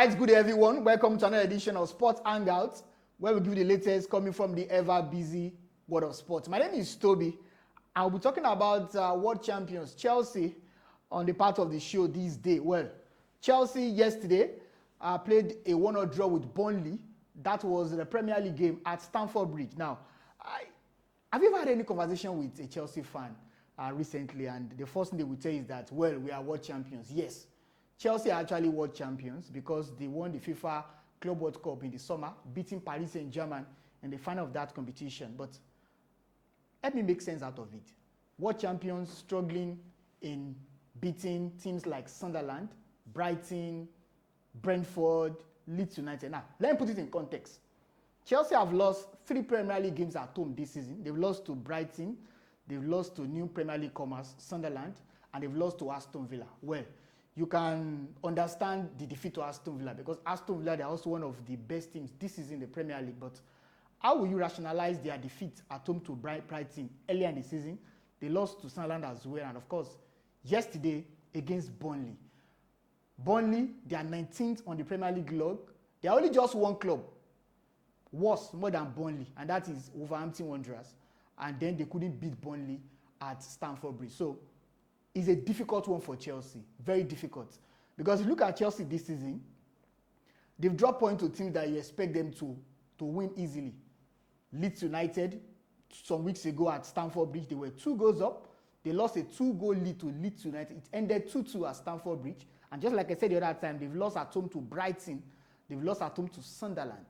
right, good day everyone. Welcome to another edition of Sports Hangouts, where we give you the latest coming from the ever busy world of sports. My name is Toby. I'll be talking about world champions Chelsea on the part of the show this day. Well, Chelsea yesterday played a 1-1 draw with Burnley. That was the Premier League game at Stamford Bridge. Now, have you ever had any conversation with a Chelsea fan recently? And the first thing they would say is that, well, we are world champions. Yes, Chelsea are actually world champions because they won the FIFA Club World Cup in the summer, beating Paris Saint-Germain in the final of that competition. But let me make sense out of it. World champions struggling in beating teams like Sunderland, Brighton, Brentford, Leeds United. Now, let me put it in context. Chelsea have lost 3 Premier League games at home this season. They've lost to Brighton, they've lost to new Premier League comers, Sunderland, and they've lost to Aston Villa. Well, you can understand the defeat to Aston Villa because Aston Villa, they are also one of the best teams this season in the Premier League. But how will you rationalize their defeat at home to Brighton earlier in the season? They lost to Sunderland as well, and of course, yesterday against Burnley. Burnley, they are 19th on the Premier League log. They are only just one club worse more than Burnley, and that is Wolverhampton Wanderers. And then they couldn't beat Burnley at Stamford Bridge. So it's a difficult one for Chelsea, very difficult. Because if you look at Chelsea this season, they've dropped points to teams that you expect them to win easily. Leeds United, some weeks ago at Stamford Bridge, they were 2 goals up. They lost a 2-goal lead to Leeds United. It ended 2-2 at Stamford Bridge. And just like I said the other time, they've lost at home to Brighton. They've lost at home to Sunderland.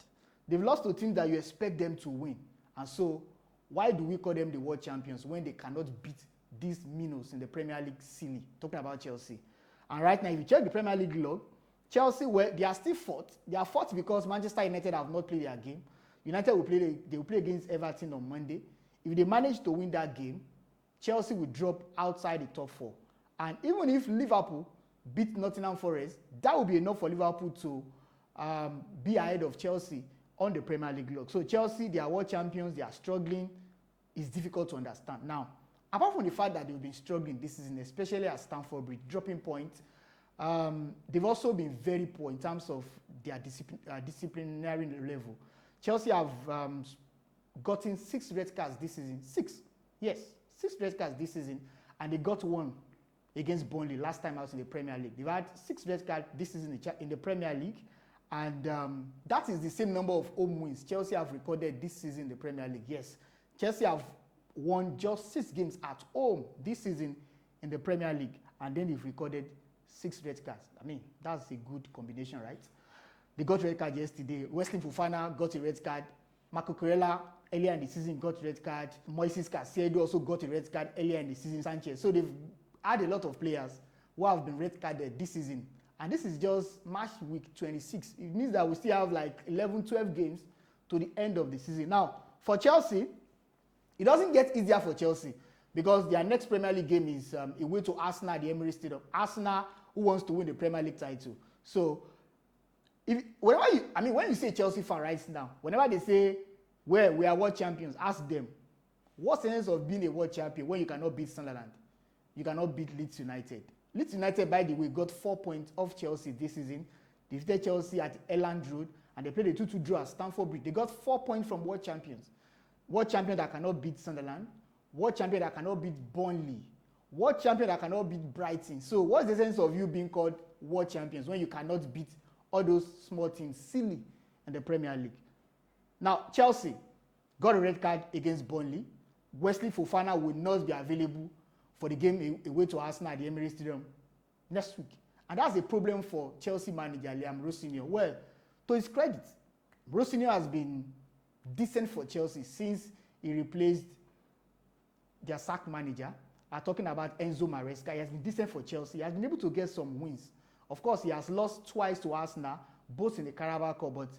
They've lost to teams that you expect them to win. And so, why do we call them the world champions when they cannot beat these minnows in the Premier League silly? Talking about Chelsea. And right now, if you check the Premier League log, Chelsea, they are still fourth. They are fourth because Manchester United have not played their game. United will play against Everton on Monday. If they manage to win that game, Chelsea will drop outside the top 4. And even if Liverpool beat Nottingham Forest, that will be enough for Liverpool to be ahead of Chelsea on the Premier League log. So Chelsea, they are world champions, they are struggling. It's difficult to understand. Now, apart from the fact that they've been struggling this season, especially at Stamford Bridge, dropping points, they've also been very poor in terms of their disciplinary level. Chelsea have gotten 6 red cards this season. 6. Yes, 6 red cards this season. And they got 1 against Burnley last time out in the Premier League. They've had 6 red cards this season in the Premier League. And that is the same number of home wins Chelsea have recorded this season in the Premier League. Yes, Chelsea have won just 6 games at home this season in the Premier League. And then they've recorded 6 red cards. I mean, that's a good combination, right? They got a red card yesterday. Wesley Fofana got a red card. Marco Corella earlier in the season got a red card. Moises Caicedo also got a red card earlier in the season. Sanchez. So they've had a lot of players who have been red carded this season. And this is just match week 26. It means that we still have like 11, 12 games to the end of the season. Now, for Chelsea, it doesn't get easier for Chelsea because their next Premier League game is away to Arsenal at the Emirates Stadium. Arsenal, who wants to win the Premier League title. So, when you say Chelsea fan right now, whenever they say, well, we are world champions, ask them, what's the sense of being a world champion when you cannot beat Sunderland? You cannot beat Leeds United. Leeds United, by the way, got 4 points off Chelsea this season. They defeated Chelsea at Elland Road, and they played a 2-2 draw at Stamford Bridge. They got 4 points from world champions. World champion that cannot beat Sunderland. World champion that cannot beat Burnley. World champion that cannot beat Brighton. So what's the sense of you being called world champions when you cannot beat all those small teams silly in the Premier League? Now, Chelsea got a red card against Burnley. Wesley Fofana will not be available for the game away to Arsenal at the Emirates Stadium next week. And that's a problem for Chelsea manager Liam Rossinier. Well, to his credit, Rossinier has been decent for Chelsea since he replaced their sack manager. I'm talking about Enzo Maresca. He has been decent for Chelsea. He has been able to get some wins. Of course, he has lost twice to Arsenal, both in the Carabao Cup. But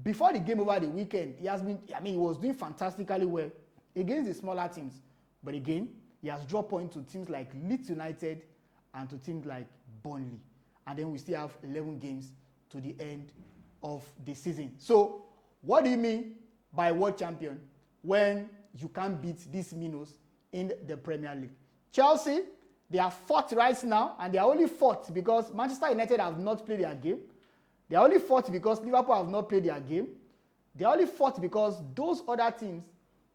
before the game over the weekend, he was doing fantastically well against the smaller teams. But again, he has dropped points to teams like Leeds United and to teams like Burnley. And then we still have 11 games to the end of the season. So, what do you mean by world champion when you can't beat these minnows in the Premier League? Chelsea, they are 4th right now, and they are only 4th because Manchester United have not played their game. They are only fourth because Liverpool have not played their game. They are only fourth because those other teams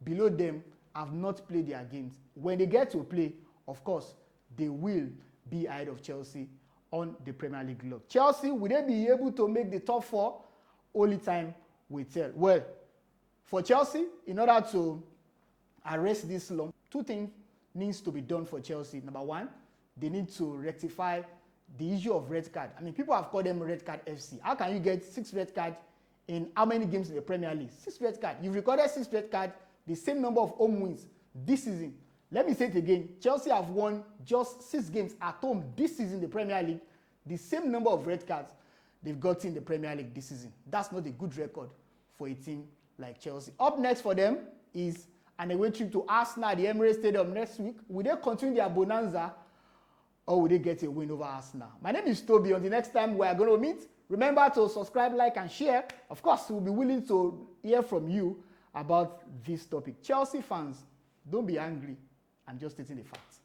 below them have not played their games. When they get to play, of course, they will be ahead of Chelsea on the Premier League log. Chelsea, will they be able to make the top four? Only time will tell. Well, for Chelsea, in order to arrest this slump, two things needs to be done for Chelsea. Number one, they need to rectify the issue of red card. I mean, people have called them red card FC. How can you get 6 red cards in how many games in the Premier League? 6 red cards. You've recorded 6 red cards, the same number of home wins this season. Let me say it again. Chelsea have won just 6 games at home this season in the Premier League. The same number of red cards they've got in the Premier League this season. That's not a good record for a team like Chelsea. Up next for them is an away trip to Arsenal at the Emirates Stadium next week. Will they continue their bonanza or will they get a win over Arsenal? My name is Toby. Until next time we are going to meet, remember to subscribe, like, and share. Of course, we'll be willing to hear from you about this topic. Chelsea fans, don't be angry. I'm just stating the facts.